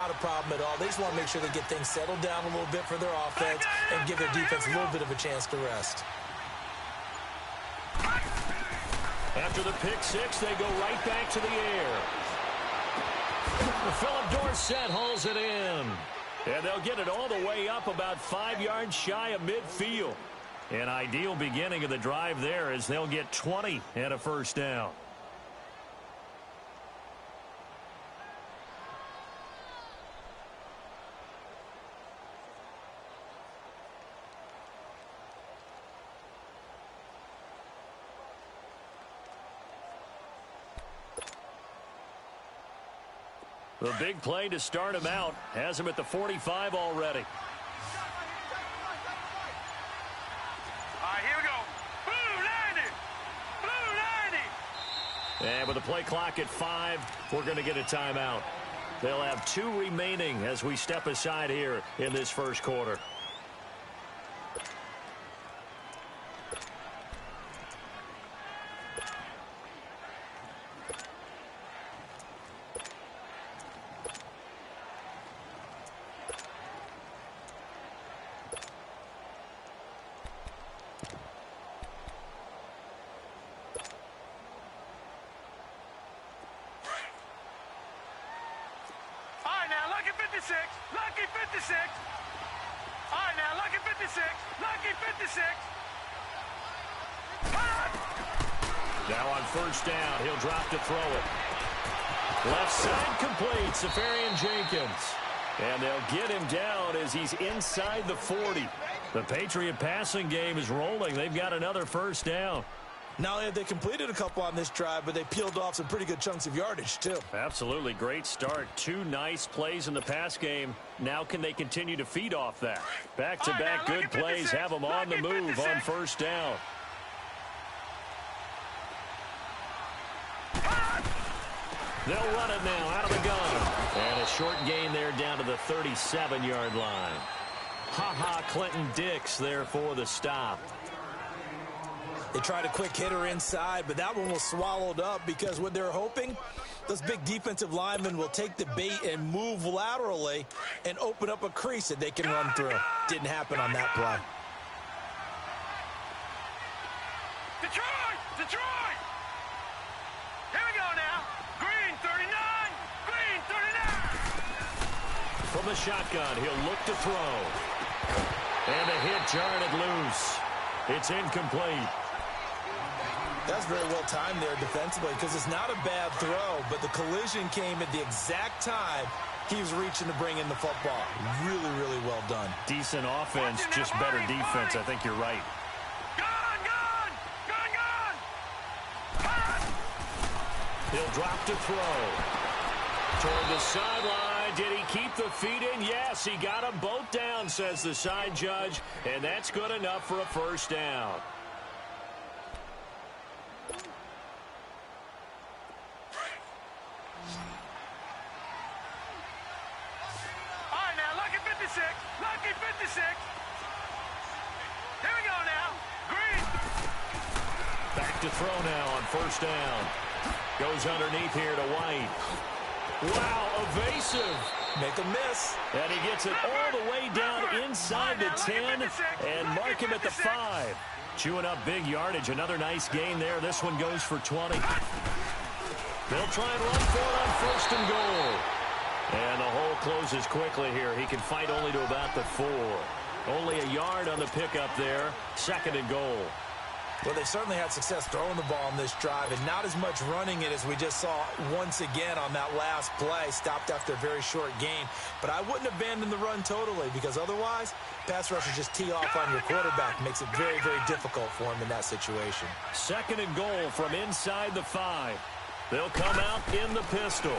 not a problem at all. They just want to make sure they get things settled down a little bit for their offense and give their defense a little bit of a chance to rest. After the pick six, they go right back to the air. Philip Dorsett hauls it in. And they'll get it all the way up about 5 yards shy of midfield. An ideal beginning of the drive there as they'll get 20 and a first down. The big play to start him out has him at the 45 already. All right, here we go. Blue 90! Blue 90! And with the play clock at 5, we're going to get a timeout. They'll have 2 remaining as we step aside here in this first quarter. Lucky 56. All right, now, lucky 56. Lucky 56. Now on first down, he'll drop to throw it. Left side complete, Safarian Jenkins. And they'll get him down as he's inside the 40. The Patriot passing game is rolling. They've got another first down. Not only have they completed a couple on this drive, but they peeled off some pretty good chunks of yardage, too. Absolutely. Great start. 2 nice plays in the pass game. Now can they continue to feed off that? Back-to-back good plays have them on the move on first down. They'll run it now out of the gun. And a short gain there down to the 37-yard line. Ha-ha, Clinton Dix there for the stop. They tried a quick hitter inside, but that one was swallowed up because what they're hoping, those big defensive linemen will take the bait and move laterally and open up a crease that they can run through. Didn't happen on that play. Detroit! Detroit! Here we go now. Green 39. Green 39. From the shotgun, he'll look to throw. And a hit jarred it loose. It's incomplete. That's very well timed there defensively because it's not a bad throw, but the collision came at the exact time he was reaching to bring in the football. Really, really well done. Decent offense, just better defense. I think you're right. Gun, gun! Gun, gun! He'll drop to throw. Toward the sideline. Did he keep the feet in? Yes, he got them both down, says the side judge, and that's good enough for a first down. Lucky 56. Here we go now. Green. Back to throw now on first down. Goes underneath here to White. Wow, evasive. Make a miss. And he gets it all the way down inside the 10 and mark him at the 5. Chewing up big yardage. Another nice gain there. This one goes for 20. They'll try and run for it on first and goal. And the hole closes quickly here. He can fight only to about the 4. Only a yard on the pickup there. Second and goal. Well, they certainly had success throwing the ball on this drive and not as much running it as we just saw once again on that last play. Stopped after a very short gain. But I wouldn't abandon the run totally because otherwise, pass rushers just tee off on your quarterback. Makes it very, very difficult for him in that situation. Second and goal from inside the 5. They'll come out in the pistol.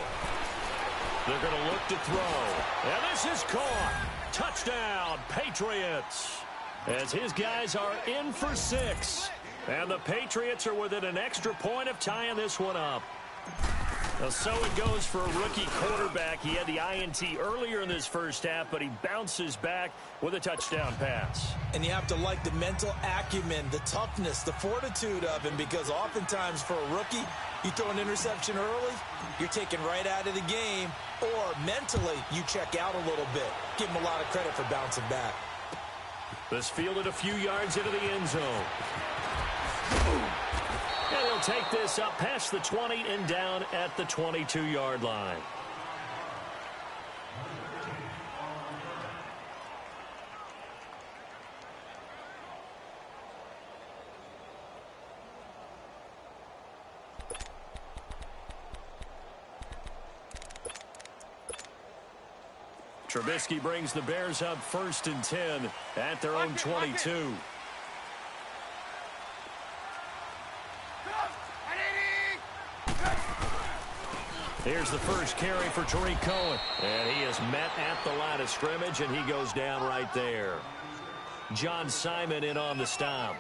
They're going to look to throw. And this is caught. Touchdown, Patriots. As his guys are in for 6. And the Patriots are within an extra point of tying this one up. Well, so it goes for a rookie quarterback. He had the INT earlier in this first half, but he bounces back with a touchdown pass. And you have to like the mental acumen, the toughness, the fortitude of him, because oftentimes for a rookie, you throw an interception early, you're taken right out of the game, or mentally you check out a little bit. Give him a lot of credit for bouncing back. This fielded a few yards into the end zone. And he'll take this up past the 20 and down at the 22-yard line. Trubisky brings the Bears up 1st and 10 at their own 22. Here's the first carry for Tariq Cohen. And he is met at the line of scrimmage, and he goes down right there. John Simon in on the stop.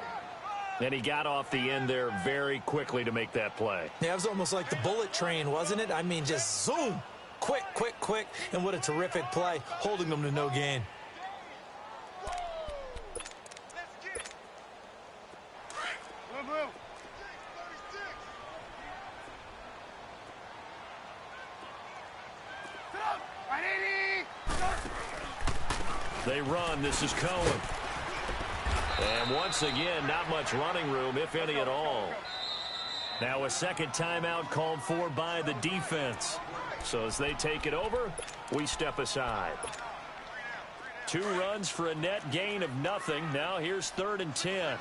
And he got off the end there very quickly to make that play. Yeah, it was almost like the bullet train, wasn't it? I mean, just zoom. Quick, quick, quick. And what a terrific play, holding them to no gain. They run. This is Cohen. And once again, not much running room, if any at all. Now a second timeout called for by the defense. So as they take it over, we step aside. 2 runs for a net gain of nothing. Now here's 3rd and 10.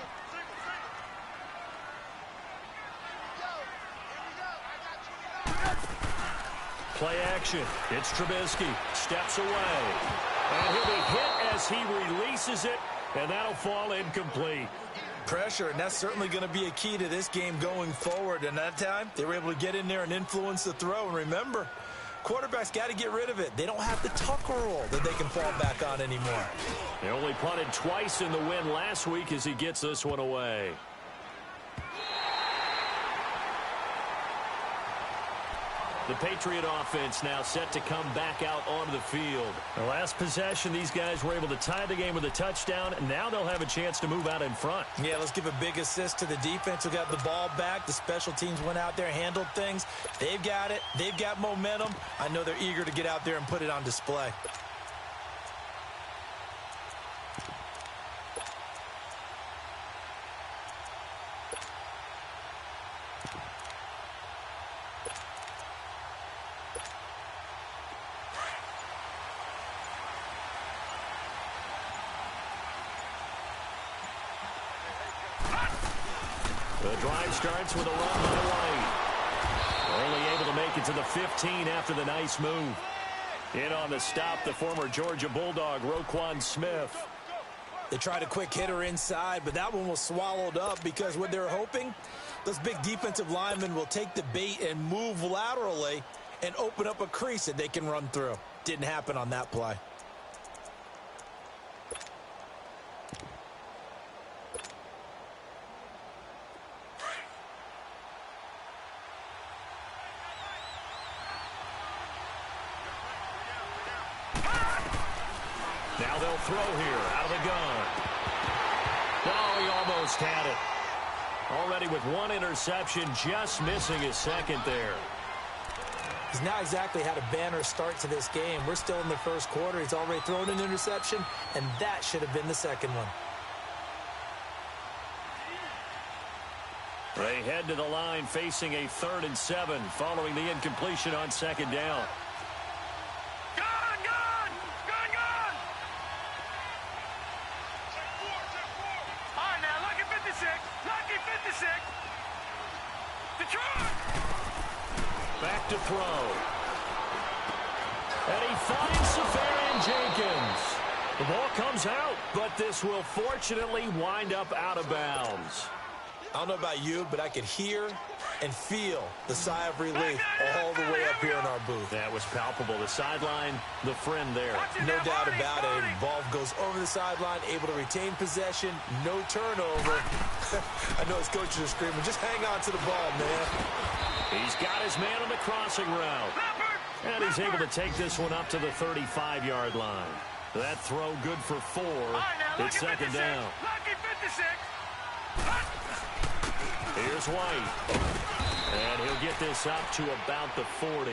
Play action. It's Trubisky. Steps away. And he'll be hit as he releases it, and that'll fall incomplete. Pressure, and that's certainly going to be a key to this game going forward. And that time, they were able to get in there and influence the throw. And remember, quarterbacks got to get rid of it. They don't have the Tucker rule that they can fall back on anymore. They only punted twice in the win last week as he gets this one away. The Patriot offense now set to come back out onto the field. The last possession, these guys were able to tie the game with a touchdown, and now they'll have a chance to move out in front. Yeah, let's give a big assist to the defense who got the ball back. The special teams went out there, handled things. They've got it. They've got momentum. I know they're eager to get out there and put it on display. The drive starts with a run to the right. Only able to make it to the 15 after the nice move. In on the stop, the former Georgia Bulldog, Roquan Smith. They tried a quick hitter inside, but that one was swallowed up because what they're hoping, those big defensive linemen will take the bait and move laterally and open up a crease that they can run through. Didn't happen on that play. Now they'll throw here out of the gun. Oh, he almost had it. Already with 1 interception, just missing his second there. He's not exactly had a banner start to this game. We're still in the first quarter. He's already thrown an interception, and that should have been the second one. They head to the line facing a 3rd and 7 following the incompletion on second down. Back to throw. And he finds Safarian Jenkins. The ball comes out, but this will fortunately wind up out of bounds. I don't know about you, but I could hear and feel the sigh of relief all the way up here in our booth. That was palpable. The sideline, the friend there. No doubt about it. Ball goes over the sideline, able to retain possession, no turnover. I know his coaches are screaming, just hang on to the ball, man. He's got his man on the crossing route. And he's able to take this one up to the 35-yard line. That throw good for 4. It's second down. Here's White. And he'll get this up to about the 40.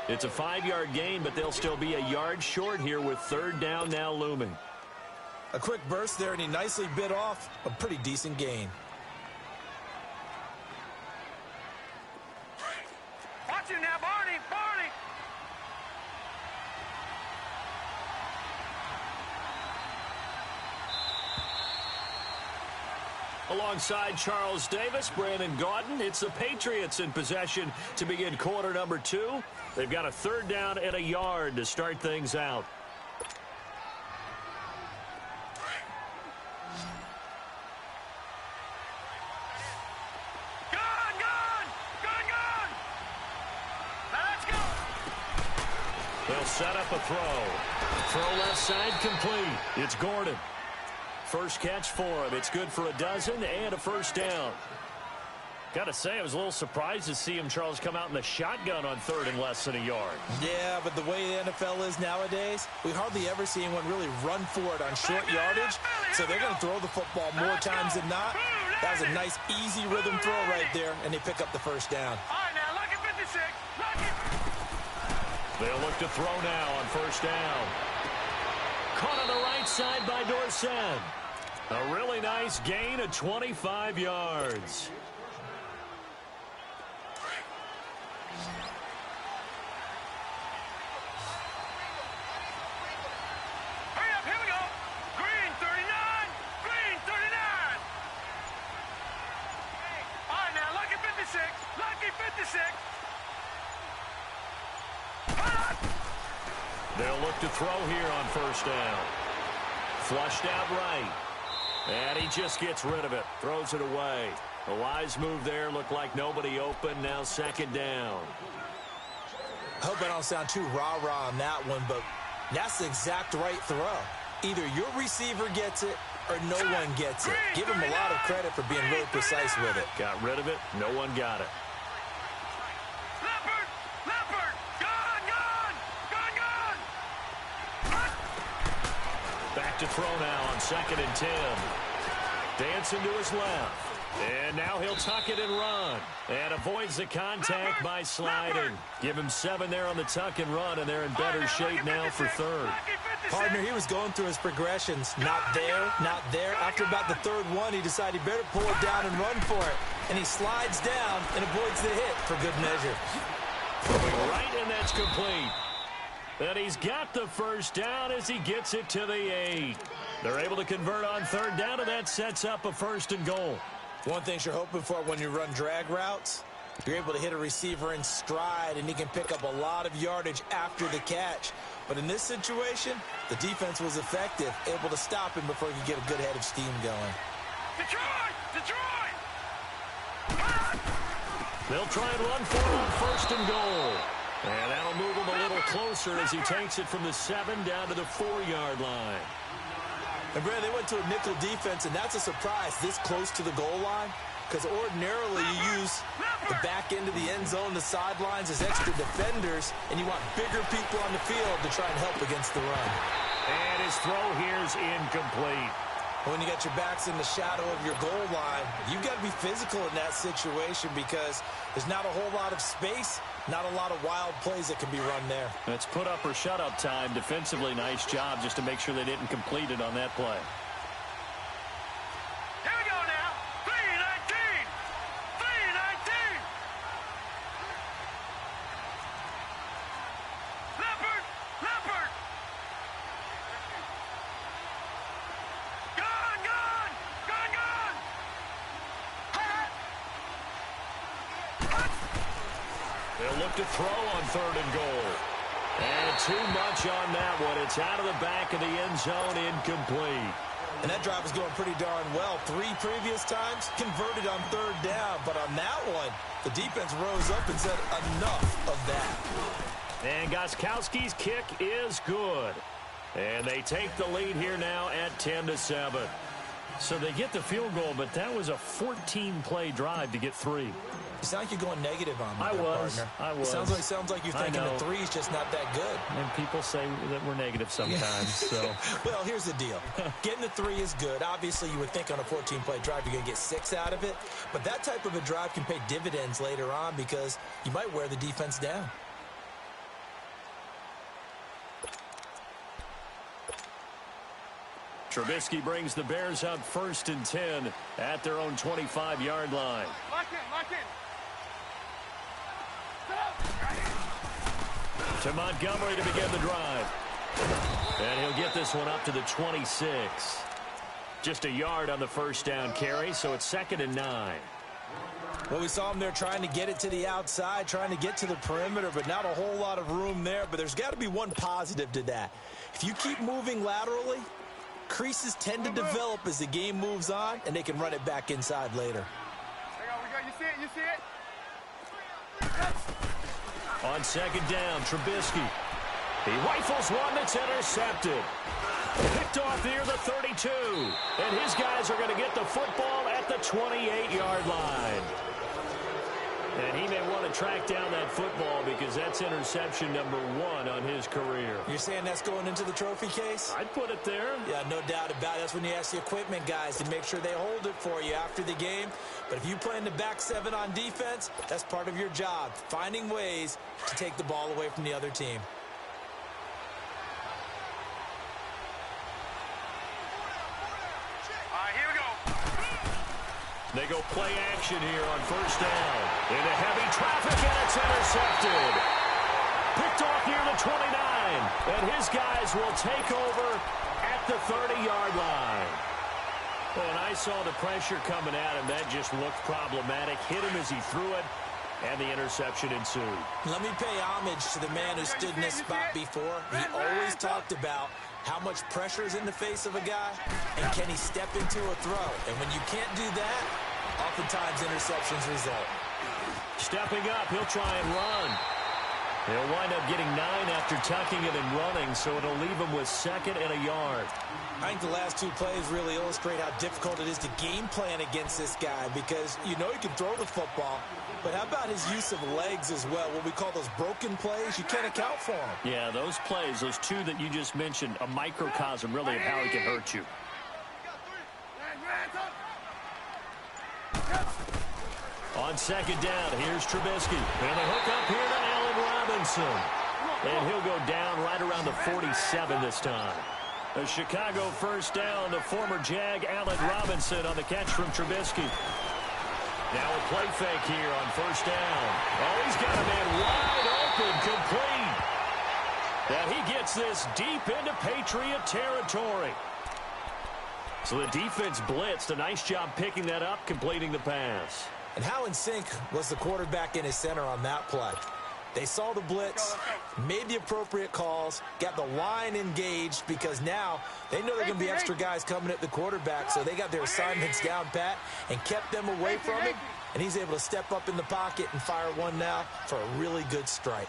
It's a 5-yard gain, but they'll still be a yard short here with third down now looming. A quick burst there, and he nicely bit off a pretty decent gain. Watch him now, Barney. Barney. Alongside Charles Davis, Brandon Gaudin, it's the Patriots in possession to begin quarter number 2. They've got a third down and a yard to start things out. They'll set up a throw. Throw left side complete. It's Gordon. First catch for him. It's good for a dozen and a first down. Got to say, I was a little surprised to see him, Charles, come out in the shotgun on third and less than a yard. Yeah, but the way the NFL is nowadays, we hardly ever see anyone really run for it on short yardage. So they're going to throw the football more times than not. That was a nice, easy rhythm throw right there, and they pick up the first down. All right, now, look at 56. Look at... They'll look to throw now on first down. Caught on the right side by Dorsett. A really nice gain of 25 yards. Hurry up, here we go. Green 39. Green 39. All right, now, lucky 56. Lucky 56. They'll look to throw here on first down. Flushed out right. And he just gets rid of it. Throws it away. A wise move there. Looked like nobody open. Now second down. I hope I don't sound too rah-rah on that one, but that's the exact right throw. Either your receiver gets it or no one gets it. Give him a lot of credit for being really precise with it. Got rid of it. No one got it. Back to throw now on 2nd and 10. Dancing to his left. And now he'll tuck it and run. And avoids the contact by sliding. Give him 7 there on the tuck and run, and they're in better shape now for third. Partner, he was going through his progressions. Not there, not there. After about the third one, he decided he better pull it down and run for it. And he slides down and avoids the hit for good measure. Throwing right, and that's complete. And he's got the first down as he gets it to the 8. They're able to convert on third down, and that sets up a 1st and goal. One thing you're hoping for when you run drag routes, you're able to hit a receiver in stride, and he can pick up a lot of yardage after the catch. But in this situation, the defense was effective, able to stop him before he could get a good head of steam going. Detroit! Detroit! They'll try and run for it on 1st and goal. And that'll move him a little closer as he takes it from the 7 down to the 4-yard line. And, Brad, they went to a nickel defense, and that's a surprise this close to the goal line, because ordinarily you use the back end of the end zone, the sidelines as extra defenders, and you want bigger people on the field to try and help against the run. And his throw here's incomplete. When you got your backs in the shadow of your goal line, you've got to be physical in that situation because there's not a whole lot of space, not a lot of wild plays that can be run there. It's put up or shut up time. Defensively, nice job just to make sure they didn't complete it on that play. Here we go now. 3-19. 3-19. Leopard. Leopard. Gone. Gone. Gone. Gone. They'll look to throw on 3rd and goal. And too much on that one. It's out of the back of the end zone, incomplete. And that drive was going pretty darn well. 3 previous times, converted on 3rd down. But on that one, the defense rose up and said, enough of that. And Gostkowski's kick is good. And they take the lead here now at 10-7. So they get the field goal, but that was a 14-play drive to get 3. You sound like you're going negative on me, partner. I was. Sounds like you're thinking the 3 is just not that good. And people say that we're negative sometimes. So, well, here's the deal. Getting the 3 is good. Obviously, you would think on a 14-play drive you're going to get 6 out of it. But that type of a drive can pay dividends later on because you might wear the defense down. Trubisky brings the Bears up 1st and 10 at their own 25-yard line. Lock in. To Montgomery to begin the drive. And he'll get this one up to the 26. Just a yard on the 1st down carry, so it's 2nd and 9. Well, we saw him there trying to get it to the outside, trying to get to the perimeter, but not a whole lot of room there. But there's got to be one positive to that. If you keep moving laterally, creases tend to develop as the game moves on, and they can run it back inside later. You see it? On 2nd down, Trubisky. He rifles one that's intercepted. Picked off near the 32. And his guys are going to get the football at the 28-yard line. And he may want to track down that football because that's interception number 1 on his career. You're saying that's going into the trophy case? I'd put it there. Yeah, no doubt about it. That's when you ask the equipment guys to make sure they hold it for you after the game. But if you play in the back 7 on defense, that's part of your job, finding ways to take the ball away from the other team. Here we go. They go play action here on 1st down. Into heavy traffic, and it's intercepted. Picked off near the 29. And his guys will take over at the 30-yard line. Well, and I saw the pressure coming at him. That just looked problematic. Hit him as he threw it, and the interception ensued. Let me pay homage to the man who stood in this spot before. He always talked about how much pressure is in the face of a guy, and can he step into a throw? And when you can't do that, oftentimes interceptions result. Stepping up, he'll try and run. He'll wind up getting 9 after tucking it and running, so it'll leave him with 2nd and a yard. I think the last 2 plays really illustrate how difficult it is to game plan against this guy because you know he can throw the football, but how about his use of legs as well? What we call those broken plays, you can't account for them. Yeah, those plays, those 2 that you just mentioned, a microcosm really of how he can hurt you. On 2nd down, here's Trubisky. And the hook up here to Allen Robinson. And he'll go down right around the 47 this time. A Chicago 1st down, the former Jag Allen Robinson on the catch from Trubisky. Now a play fake here on 1st down. Oh, he's got a man wide open, complete. And he gets this deep into Patriot territory. So the defense blitzed. A nice job picking that up, completing the pass. And how in sync was the quarterback in his center on that play? They saw the blitz, made the appropriate calls, got the line engaged because now they know they're going to be extra guys coming at the quarterback, so they got their assignments down pat and kept them away from him, and he's able to step up in the pocket and fire one now for a really good strike.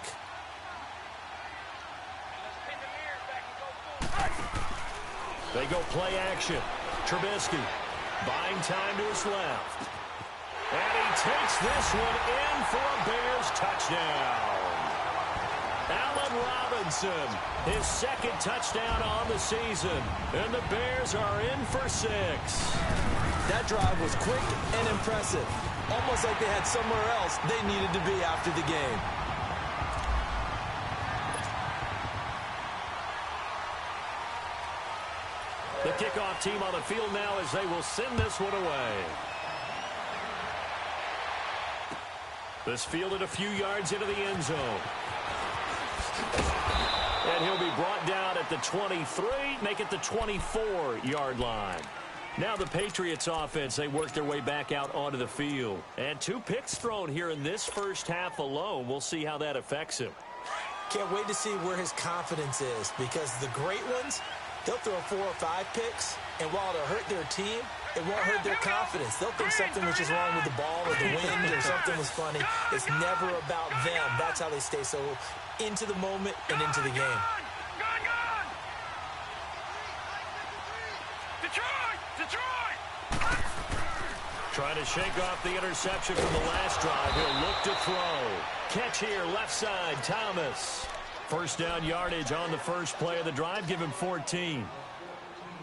They go play action. Trubisky buying time to his left. And he takes this one in for a Bears touchdown. Allen Robinson, his 2nd touchdown on the season. And the Bears are in for 6. That drive was quick and impressive. Almost like they had somewhere else they needed to be after the game. The kickoff team on the field now as they will send this one away. This fielded a few yards into the end zone. And he'll be brought down at the 23, make it the 24-yard line. Now the Patriots offense, they work their way back out onto the field. And 2 picks thrown here in this first half alone. We'll see how that affects him. Can't wait to see where his confidence is because the great ones, they'll throw 4 or 5 picks, and while it'll hurt their team, it won't hurt their confidence. They'll think something was just wrong with the ball or the wind or something was funny. It's never about them. That's how they stay so into the moment and into the game. Gone! Detroit! Trying to shake off the interception from the last drive. He'll look to throw. Catch here, left side, Thomas. First down yardage on the first play of the drive. Give him 14.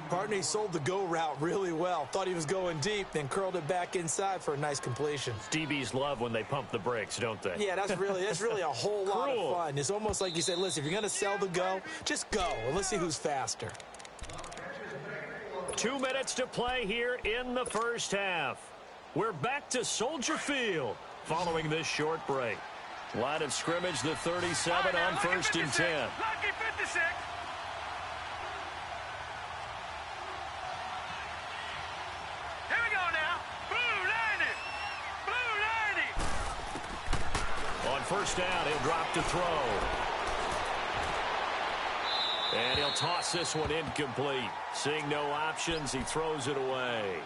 Partner, he sold the go route really well. Thought he was going deep, then curled it back inside for a nice completion. DBs love when they pump the brakes, don't they? Yeah, that's really a whole lot of fun. It's almost like you said, listen, if you're going to sell the go, just go. And let's see who's faster. 2 minutes to play here in the first half. We're back to Soldier Field following this short break. Line of scrimmage, the 37 on first and 10. Lucky 56. Here we go now. Blue 90. On first down, he'll drop to throw. And he'll toss this one incomplete. Seeing no options, he throws it away.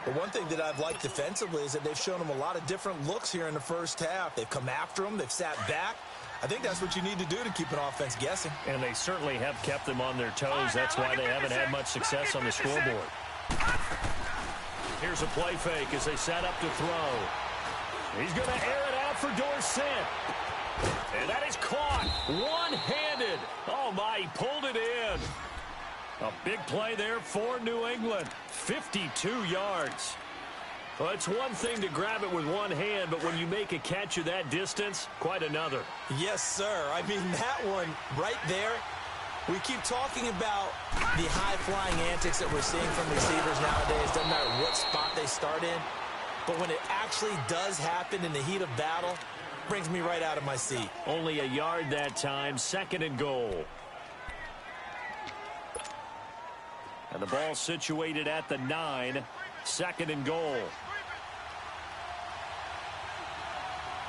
The one thing that I've liked defensively is that they've shown him a lot of different looks here in the first half. They've come after him. They've sat back. I think that's what you need to do to keep an offense guessing. And they certainly have kept them on their toes. That's why they haven't had much success on the scoreboard. Here's a play fake as they set up to throw. He's going to air it out for Dorsett. And that is caught one-handed. Oh, my, he pulled it in. A big play there for New England. 52 yards. Well, it's one thing to grab it with one hand, but when you make a catch of that distance, quite another. Yes, sir. I mean, that one right there, we keep talking about the high-flying antics that we're seeing from receivers nowadays. Doesn't matter what spot they start in. But when it actually does happen in the heat of battle, brings me right out of my seat. Only a yard that time, second and goal. And the ball situated at the 9, second and goal.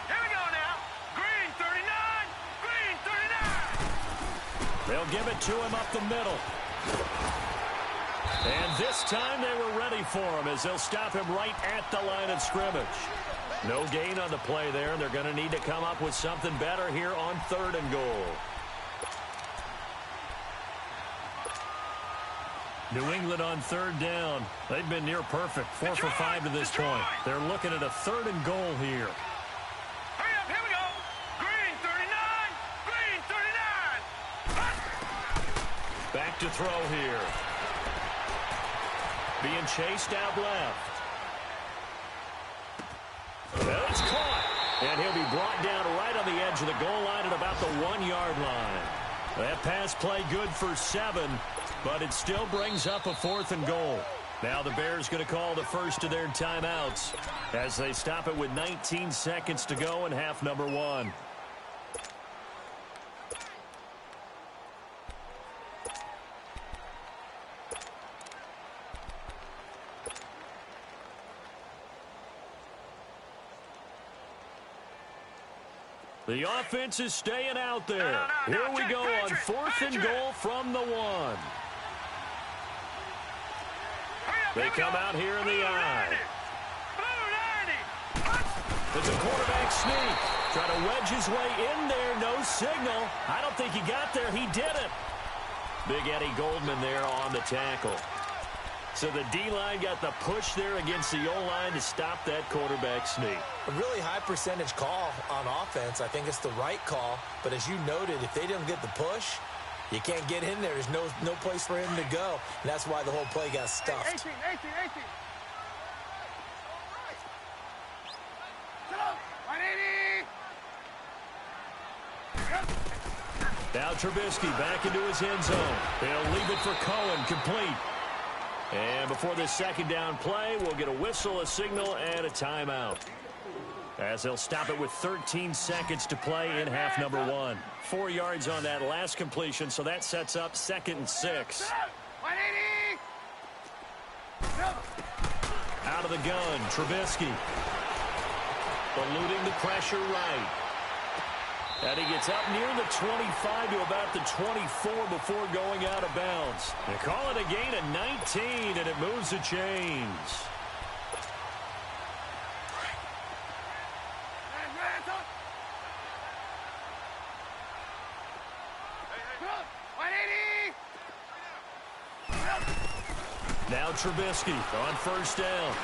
Here we go now. Green 39. They'll give it to him up the middle. And this time they were ready for him as they'll stop him right at the line of scrimmage. No gain on the play there. They're going to need to come up with something better here on third and goal. New England on third down. They've been near perfect. 4 for 5 to this point. They're looking at a third and goal here. Hurry up, here we go. Green 39. Green 39. Back to throw here. Being chased out left. Well, it's caught. And he'll be brought down right on the edge of the goal line at about the 1-yard line. That pass play good for 7, but it still brings up a 4th and goal. Now the Bears going to call the first of their timeouts as they stop it with 19 seconds to go in half number 1. The offense is staying out there. Here we go on 4th and goal from the 1. They come out here in the I. It's a quarterback sneak. Try to wedge his way in there. No signal. I don't think he got there. He didn't. Big Eddie Goldman there on the tackle. So the D-line got the push there against the O-line to stop that quarterback sneak. A really high percentage call on offense. I think it's the right call. But as you noted, if they didn't get the push, you can't get in there. There's no place for him to go. And that's why the whole play got stuffed. 18. Now Trubisky back into his end zone. They'll leave it for Cohen, complete. And before this second down play, we'll get a whistle, a signal, and a timeout. As they'll stop it with 13 seconds to play in half number 1. 4 yards on that last completion, so that sets up 2nd and 6. 180. Out of the gun, Trubisky. Eluding the pressure right. And he gets up near the 25 to about the 24 before going out of bounds. They call it a gain of 19, and it moves the chains. Now Trubisky on first down.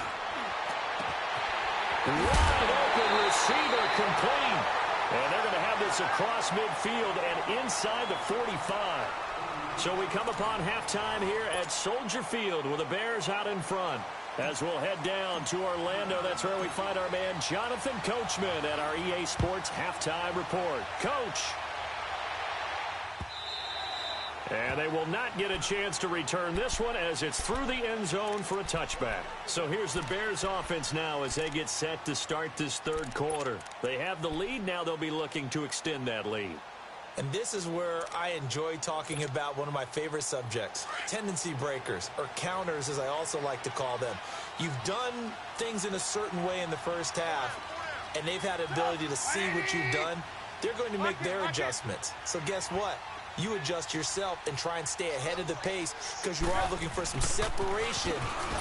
Wide open receiver complete. And they're going to have this across midfield and inside the 45. So we come upon halftime here at Soldier Field with the Bears out in front. As we'll head down to Orlando, that's where we find our man Jonathan Coachman at our EA Sports Halftime Report. Coach. And they will not get a chance to return this one as it's through the end zone for a touchback. So here's the Bears offense now as they get set to start this third quarter. They have the lead. Now they'll be looking to extend that lead. And this is where I enjoy talking about one of my favorite subjects, tendency breakers, or counters as I also like to call them. You've done things in a certain way in the first half, and they've had the ability to see what you've done. They're going to make their adjustments. So guess what? You adjust yourself and try and stay ahead of the pace because you are looking for some separation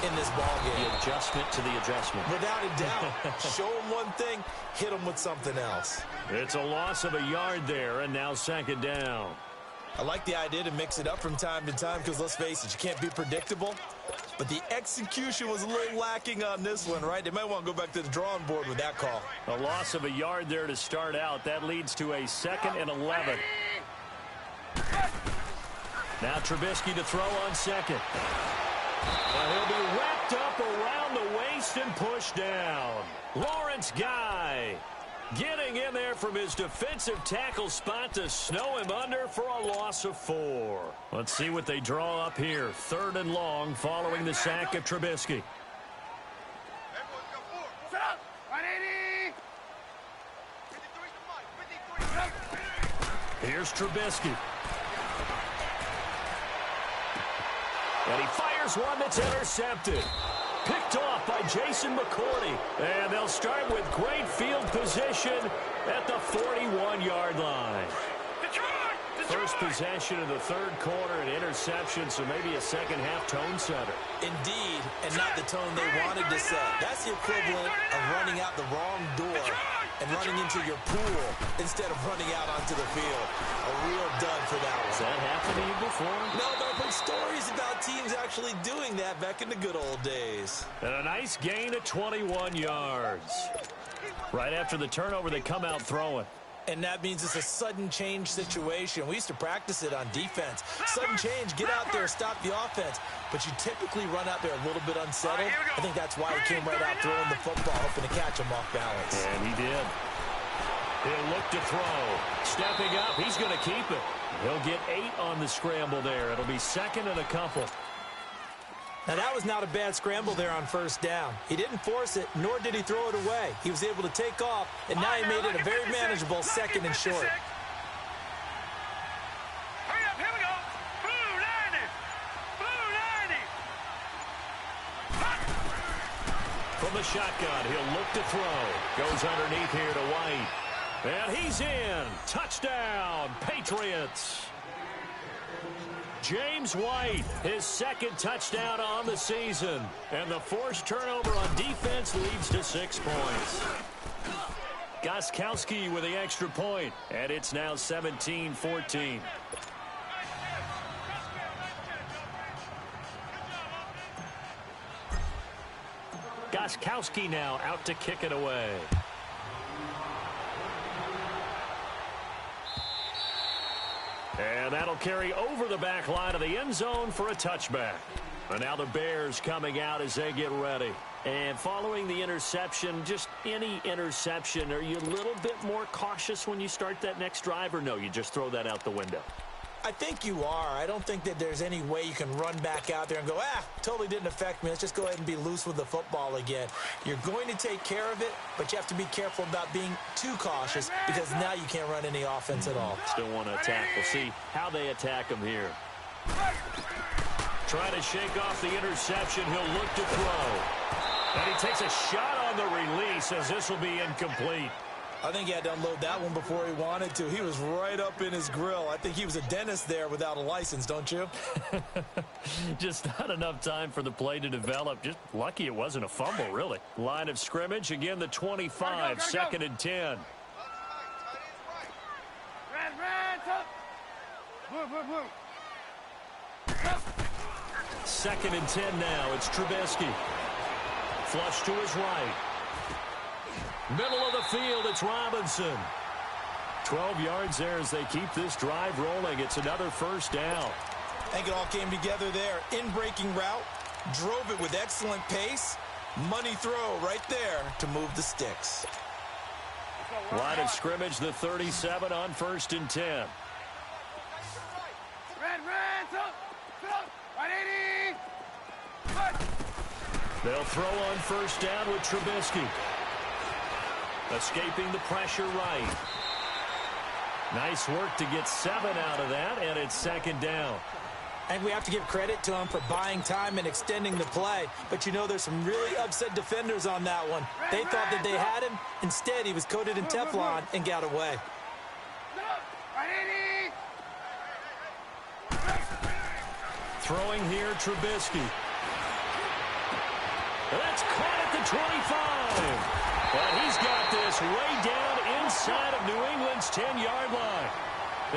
in this ballgame. The adjustment to the adjustment. Without a doubt. Show them one thing, hit them with something else. It's a loss of a yard there, and now second down. I like the idea to mix it up from time to time because, let's face it, you can't be predictable. But the execution was a little lacking on this one, right? They might want to go back to the drawing board with that call. A loss of a yard there to start out. That leads to a 2nd and 11. Now Trubisky to throw on second. And he'll be wrapped up around the waist and pushed down. Lawrence Guy getting in there from his defensive tackle spot to snow him under for a loss of 4. Let's see what they draw up here. 3rd and long following the sack of Trubisky. Here's Trubisky. And he fires one that's intercepted. Picked off by Jason McCourty. And they'll start with great field position at the 41-yard line. First possession of the third quarter, an interception, so maybe a second-half tone setter. Indeed, and not the tone they wanted to set. That's the equivalent of running out the wrong door and running into your pool instead of running out onto the field. A real dud for that one. Has that happened to you before? No, but I've heard stories about teams actually doing that back in the good old days. And a nice gain of 21 yards. Right after the turnover, they come out throwing. And that means it's a sudden change situation. We used to practice it on defense. Sudden change, get out there, stop the offense. But you typically run out there a little bit unsettled. I think that's why he came right out throwing the football, hoping to catch him off balance. And he did. He'll look to throw. Stepping up, he's going to keep it. He'll get 8 on the scramble there. It'll be 2nd and a couple. Now, that was not a bad scramble there on first down. He didn't force it, nor did he throw it away. He was able to take off, and now he made it a very manageable 2nd and short. Hurry up, here we go. Blue 90. Blue 90. From the shotgun, he'll look to throw. Goes underneath here to White. And he's in. Touchdown, Patriots. James White, his 2nd touchdown on the season. And the forced turnover on defense leads to 6 points. Gostkowski with the extra point. And it's now 17-14. Gostkowski now out to kick it away. And that'll carry over the back line of the end zone for a touchback. And now the Bears coming out as they get ready. And following the interception, just any interception, are you a little bit more cautious when you start that next drive, or no, you just throw that out the window? I think you are. I don't think that there's any way you can run back out there and go, totally didn't affect me. Let's just go ahead and be loose with the football again. You're going to take care of it, but you have to be careful about being too cautious because now you can't run any offense at all. Still want to attack. We'll see how they attack him here. Try to shake off the interception. He'll look to throw. And he takes a shot on the release as this will be incomplete. I think he had to unload that one before he wanted to. He was right up in his grill. I think he was a dentist there without a license, don't you? Just not enough time for the play to develop. Just lucky it wasn't a fumble, really. Line of scrimmage, again the 25, second and 10. Second and 10 now. It's Trubisky. Flush to his right. Middle of the field, it's Robinson. 12 yards there as they keep this drive rolling. It's another first down. I think it all came together there. In-breaking route, drove it with excellent pace. Money throw right there to move the sticks. Line of scrimmage, the 37 on first and 10. They'll throw on first down with Trubisky. Escaping the pressure right. Nice work to get 7 out of that, and it's second down. I think we have to give credit to him for buying time and extending the play. But, you know, there's some really upset defenders on that one. They thought that they had him. Instead, he was coated in Teflon and got away. Throwing here, Trubisky. That's caught at the 25. But he's got this way down inside of New England's 10-yard line.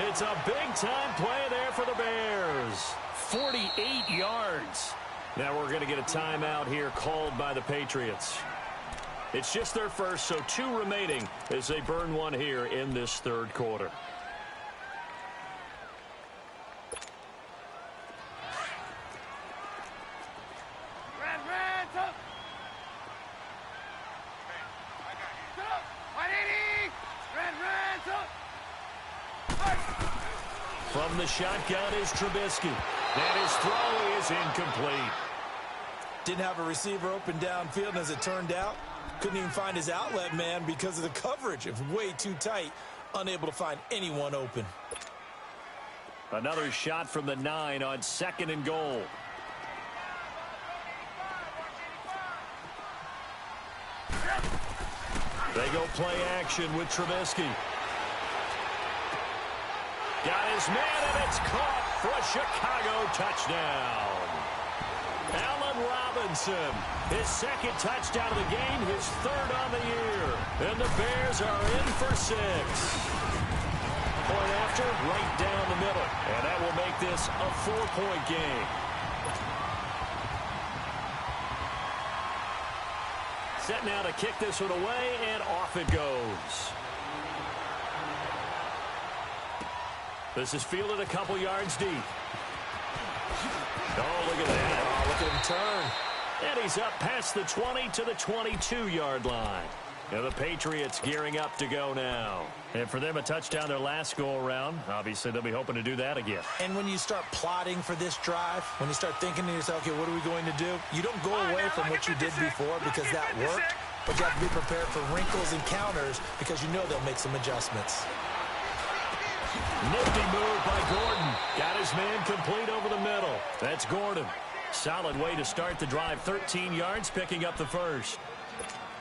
It's a big-time play there for the Bears. 48 yards. Now we're going to get a timeout here called by the Patriots. It's just their first, so 2 remaining as they burn one here in this third quarter. From the shotgun is Trubisky. And his throw is incomplete. Didn't have a receiver open downfield, and as it turned out, couldn't even find his outlet man because of the coverage. It was way too tight, unable to find anyone open. Another shot from the 9 on second and goal. They go play action with Trubisky. Got his man, and it's caught for a Chicago touchdown. Allen Robinson, his second touchdown of the game, his third on the year. And the Bears are in for 6. Point after, right down the middle. And that will make this a 4-point game. Set now to kick this one away, and off it goes. This is fielded a couple yards deep. Oh, look at that. Oh, look at him turn. And he's up past the 20 to the 22-yard line. Now the Patriots gearing up to go now. And for them, a touchdown their last go-around. Obviously, they'll be hoping to do that again. And when you start plotting for this drive, when you start thinking to yourself, okay, what are we going to do? You don't go away from what you did before because that worked, but you have to be prepared for wrinkles and counters because you know they'll make some adjustments. Nifty move by Gordon. Got his man complete over the middle. That's Gordon. Solid way to start the drive. 13 yards, picking up the first.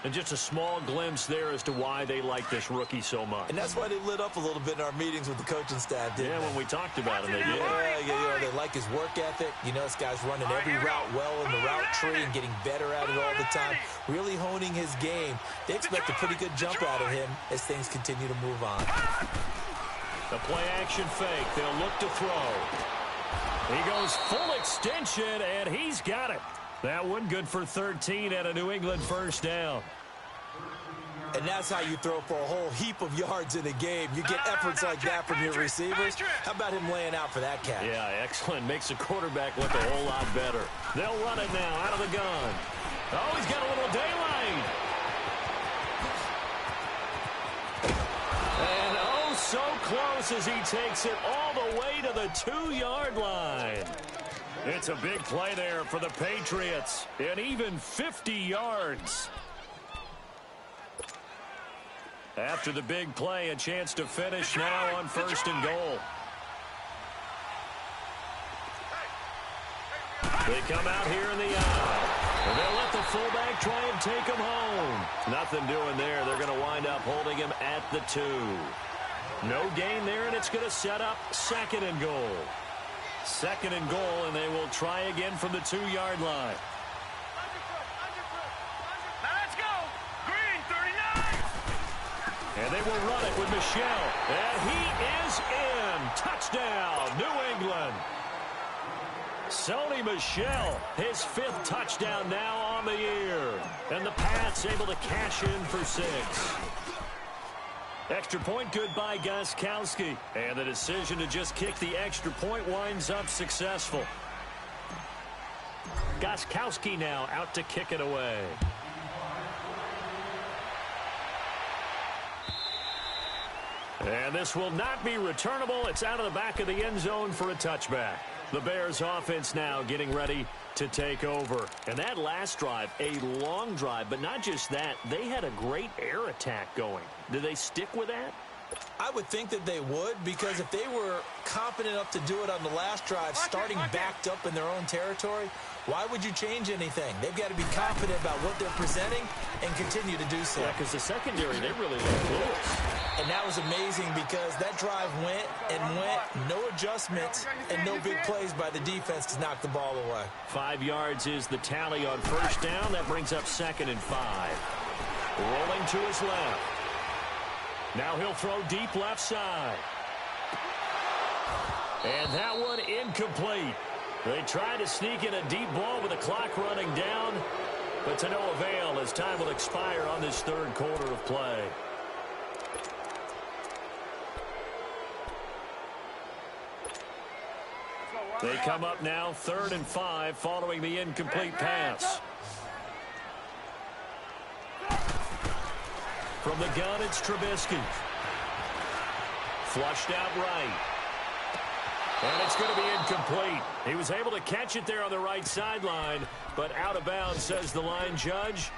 And just a small glimpse there as to why they like this rookie so much. And that's why they lit up a little bit in our meetings with the coaching staff, didn't they? When we talked about him, they did. Yeah, they like his work ethic. You know, this guy's running every route well in the route tree and getting better at it all the time. Really honing his game. They expect a pretty good jump out of him as things continue to move on. The play-action fake. They'll look to throw. He goes full extension, and he's got it. That one good for 13 at a New England first down. And that's how you throw for a whole heap of yards in a game. You get efforts like that from your receivers. How about him laying out for that catch? Yeah, excellent. Makes the quarterback look a whole lot better. They'll run it now out of the gun. Oh, he's got a little daylight. And oh, so close as he takes it all the way to the 2-yard line. It's a big play there for the Patriots. And even 50 yards. After the big play, a chance to finish now on first and goal. They come out here in the aisle. And they'll let the the fullback try and take him home. Nothing doing there. They're going to wind up holding him at the 2. No gain there, and it's going to set up 2nd and goal. 2nd and goal, and they will try again from the 2-yard line. Now let's go. Green, 39. And they will run it with Michel. And he is in. Touchdown, New England. Sony Michel, his 5th touchdown now on the year. And the Pats able to cash in for 6. Extra point good by Gostkowski. And the decision to just kick the extra point winds up successful. Gostkowski now out to kick it away. And this will not be returnable. It's out of the back of the end zone for a touchback. The Bears offense now getting ready to take over. And that last drive, a long drive, but not just that. They had a great air attack going. Do they stick with that? I would think that they would, because if they were confident enough to do it on the last drive, starting backed up in their own territory, why would you change anything? They've got to be confident about what they're presenting and continue to do so. Yeah, because the secondary, they really look close. And that was amazing because that drive went and went, no adjustments and no big plays by the defense to knock the ball away. 5 yards is the tally on first down. That brings up 2nd and 5. Rolling to his left. Now he'll throw deep left side. And that one incomplete. They tried to sneak in a deep ball with the clock running down, but to no avail as time will expire on this 3rd quarter of play. They come up now 3rd and 5 following the incomplete pass. From the gun, it's Trubisky. Flushed out right. And it's going to be incomplete. He was able to catch it there on the right sideline, but out of bounds, says the line judge.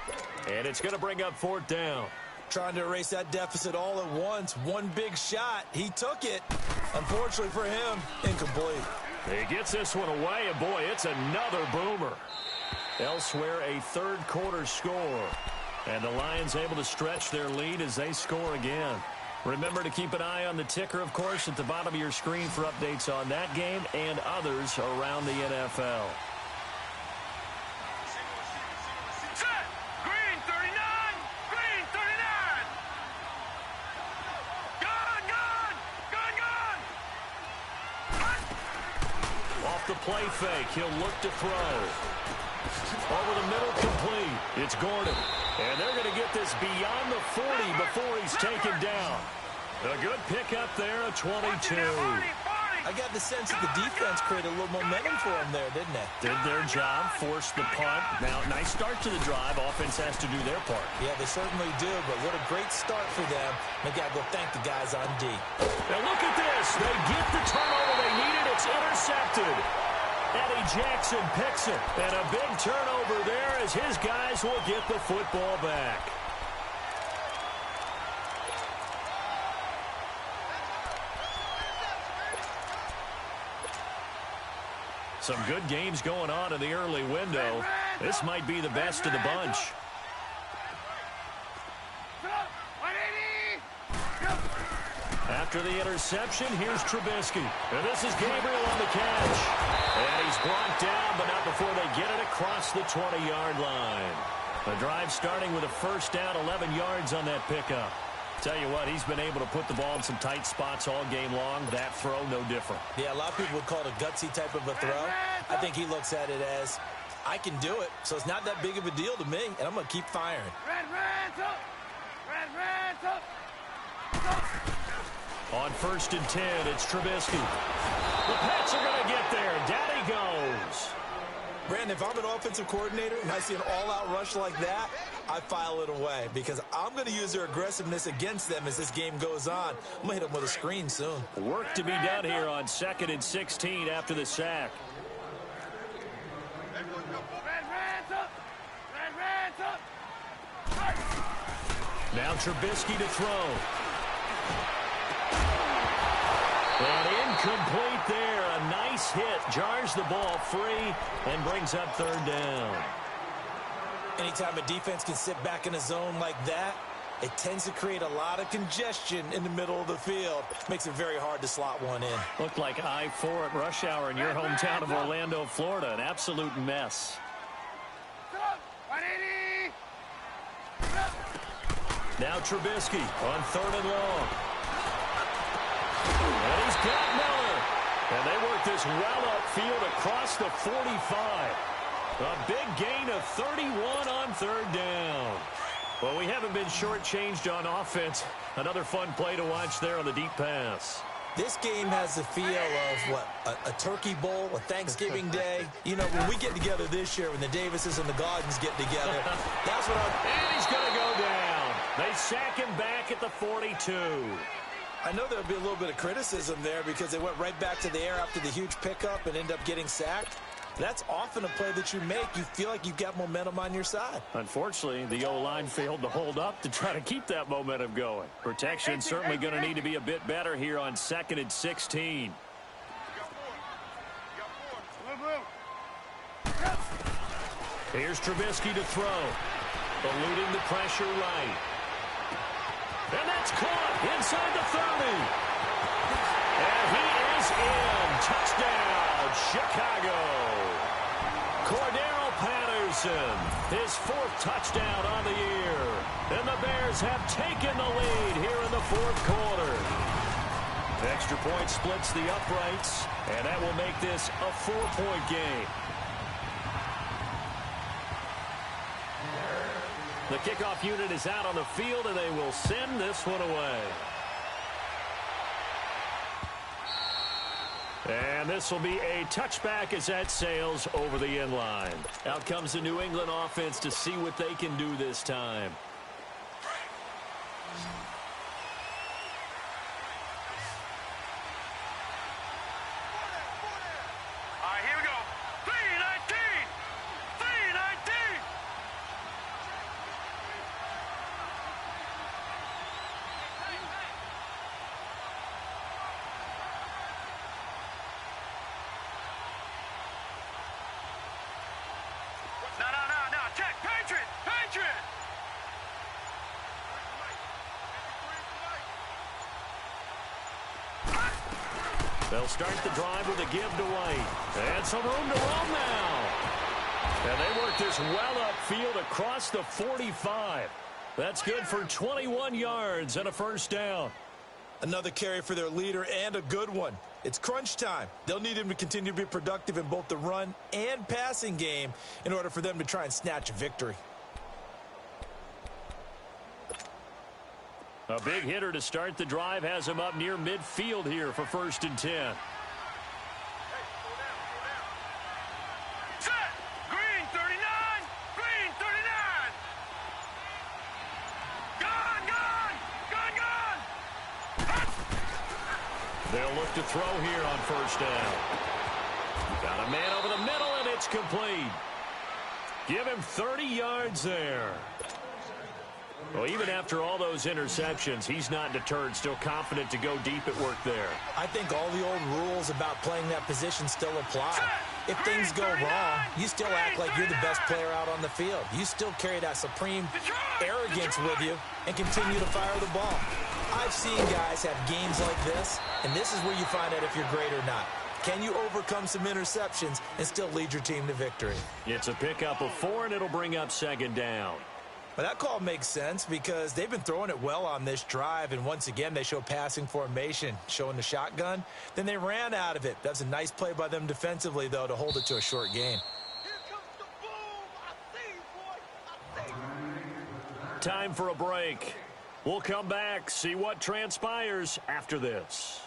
And it's going to bring up 4th down. Trying to erase that deficit all at once. One big shot. He took it. Unfortunately for him, incomplete. He gets this one away, and boy, it's another boomer. Elsewhere, a 3rd quarter score. And the Lions able to stretch their lead as they score again. Remember to keep an eye on the ticker, of course, at the bottom of your screen for updates on that game and others around the NFL. Set. Green, 39. Green, 39. Gone, gone. Gone, gone. Off the play fake, he'll look to throw. Over the middle, complete. It's Gordon. And they're going to get this beyond the 40 before he's taken down. A good pickup there, a 22. I got the sense that the defense created a little momentum for him there, didn't it? Did their job, forced the punt. Now, nice start to the drive. Offense has to do their part. Yeah, they certainly do, but what a great start for them. They got to go thank the guys on D. Now look at this. They get the turnover they needed. It's intercepted. Eddie Jackson picks it. And a big turnover there as his guys will get the football back. Some good games going on in the early window. This might be the best of the bunch. After the interception, here's Trubisky. And this is Gabriel on the catch. And he's brought down, but not before they get it across the 20-yard line. The drive starting with a first down, 11 yards on that pickup. Tell you what, he's been able to put the ball in some tight spots all game long. That throw, no different. Yeah, a lot of people would call it a gutsy type of a throw. I think he looks at it as, I can do it, so it's not that big of a deal to me, and I'm going to keep firing. On 1st and 10, it's Trubisky. The Pats are going to get there. Down he goes. Brandon, if I'm an offensive coordinator and I see an all-out rush like that, I file it away because I'm going to use their aggressiveness against them as this game goes on. I'm going to hit them with a screen soon. Work to be done here on 2nd and 16 after the sack. Now Trubisky to throw. And incomplete there. A nice hit. Jars the ball free and brings up 3rd down. Anytime a defense can sit back in a zone like that, it tends to create a lot of congestion in the middle of the field. Makes it very hard to slot one in. Looked like I-4 at rush hour in your hometown of Orlando, Florida. An absolute mess. Now Trubisky on 3rd and long. And he's got Miller. And they work this well upfield across the 45. A big gain of 31 on 3rd down. Well, we haven't been shortchanged on offense. Another fun play to watch there on the deep pass. This game has the feel of, what, a turkey bowl, a Thanksgiving day. You know, when we get together this year, when the Davises and the Gaudens get together, that's what And he's going to go down. They sack him back at the 42. I know there'll be a little bit of criticism there because they went right back to the air after the huge pickup and end up getting sacked. That's often a play that you make. You feel like you've got momentum on your side. Unfortunately, the O-line failed to hold up to try to keep that momentum going. Protection certainly going to need to be a bit better here on 2nd and 16. Here's Trubisky to throw. Eluding the pressure right. And that's caught inside the 30. And he is in. Touchdown, Chicago. Cordero Patterson, his 4th touchdown on the year. And the Bears have taken the lead here in the 4th quarter. Extra point splits the uprights, and that will make this a 4-point game. The kickoff unit is out on the field, and they will send this one away. And this will be a touchback as that sails over the end line. Out comes the New England offense to see what they can do this time. All right, here we go. 319! 319! No. Check. Patriot! Patriot! They'll start the drive with a give to White. And some room to roam now. And they work this well upfield across the 45. That's good for 21 yards and a 1st down. Another carry for their leader and a good one. It's crunch time. They'll need him to continue to be productive in both the run and passing game in order for them to try and snatch a victory. A big hitter to start the drive has him up near midfield here for 1st and 10. Set! Green 39! Green 39! Gone! They'll look to throw here on 1st down. Got a man over the middle, and it's complete. Give him 30 yards there. Well, even after all those interceptions, he's not deterred, still confident to go deep at work there. I think all the old rules about playing that position still apply. If things go wrong, you still act like you're the best player out on the field. You still carry that supreme arrogance with you and continue to fire the ball. I've seen guys have games like this, and this is where you find out if you're great or not. Can you overcome some interceptions and still lead your team to victory? It's a pickup of 4, and it'll bring up 2nd down. Well, that call makes sense because they've been throwing it well on this drive, and once again, they show passing formation, showing the shotgun. Then they ran out of it. That's a nice play by them defensively, though, to hold it to a short gain. Here comes the boom! I see you, boy! I see you! Time for a break. We'll come back, see what transpires after this.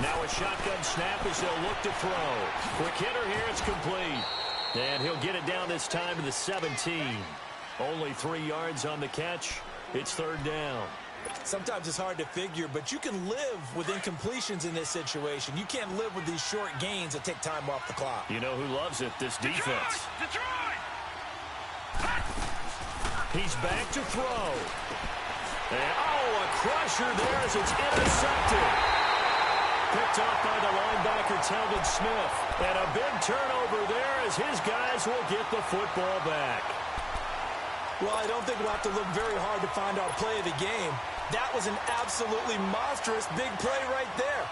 Now a shotgun snap as they'll look to throw. Quick hitter here, it's complete. And he'll get it down this time to the 17. Only 3 yards on the catch. It's third down. Sometimes it's hard to figure, but you can live with incompletions in this situation. You can't live with these short gains that take time off the clock. You know who loves it? This defense. Detroit! He's back to throw. And, a crusher there as it's intercepted. Picked off by the linebacker, Telvin Smith. And a big turnover there as his guys will get the football back. Well, I don't think we'll have to look very hard to find our play of the game. That was an absolutely monstrous big play right there.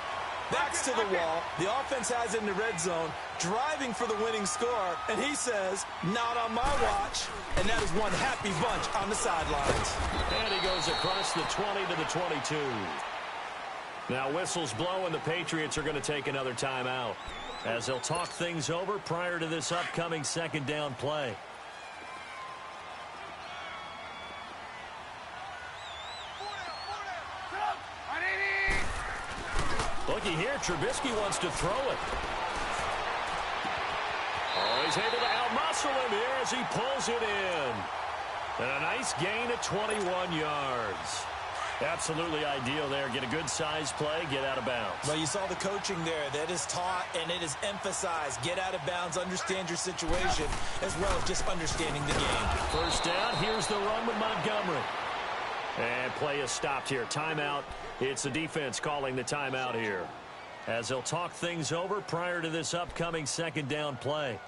Backs to the wall. The offense has it in the red zone, driving for the winning score. And he says, not on my watch. And that is one happy bunch on the sidelines. And he goes across the 20 to the 22. Now whistles blow, and the Patriots are going to take another timeout as they'll talk things over prior to this upcoming second down play. Looky here, Trubisky wants to throw it. Oh, he's able to outmuscle him here as he pulls it in. And a nice gain of 21 yards. Absolutely ideal there. Get a good size play, get out of bounds. Well, you saw the coaching there. That is taught and it is emphasized. Get out of bounds, understand your situation, as well as just understanding the game. First down, here's the run with Montgomery. And play is stopped here. Timeout. It's the defense calling the timeout here, as they'll talk things over prior to this upcoming second down play.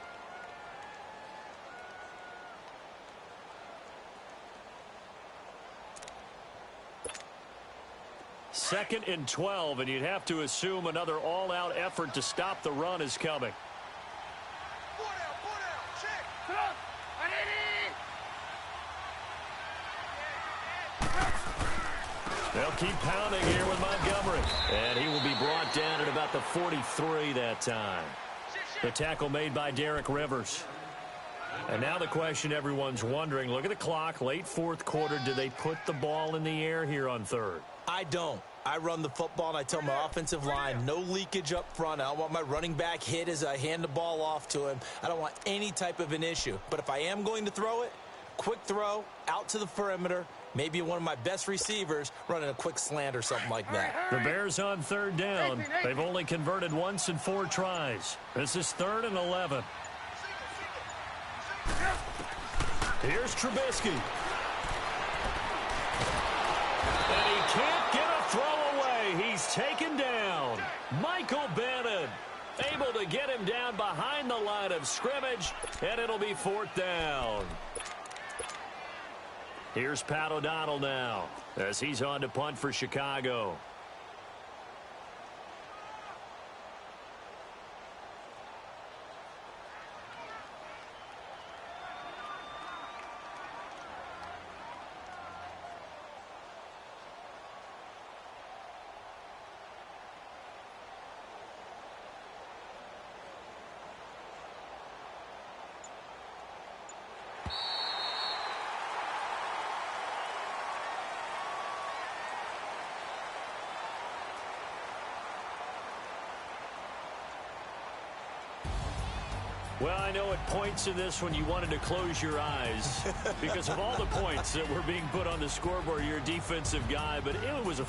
Second and 12, and you'd have to assume another all-out effort to stop the run is coming. They'll keep pounding here with Montgomery. And he will be brought down at about the 43 that time. The tackle made by Derek Rivers. And now the question everyone's wondering, look at the clock, late fourth quarter. Do they put the ball in the air here on third? I don't. I run the football, and I tell my offensive line, no leakage up front. I don't want my running back hit as I hand the ball off to him. I don't want any type of an issue. But if I am going to throw it, quick throw, out to the perimeter, maybe one of my best receivers running a quick slant or something like that. The Bears on third down. They've only converted once in 4 tries. This is 3rd and 11. Here's Trubisky. And he can't get a throw away. He's taken down. Michael Bannon able to get him down behind the line of scrimmage, and it'll be 4th down. Here's Pat O'Donnell now as he's on to punt for Chicago. Well, I know at points in this one you wanted to close your eyes because of all the points that were being put on the scoreboard. You're a defensive guy, but it was a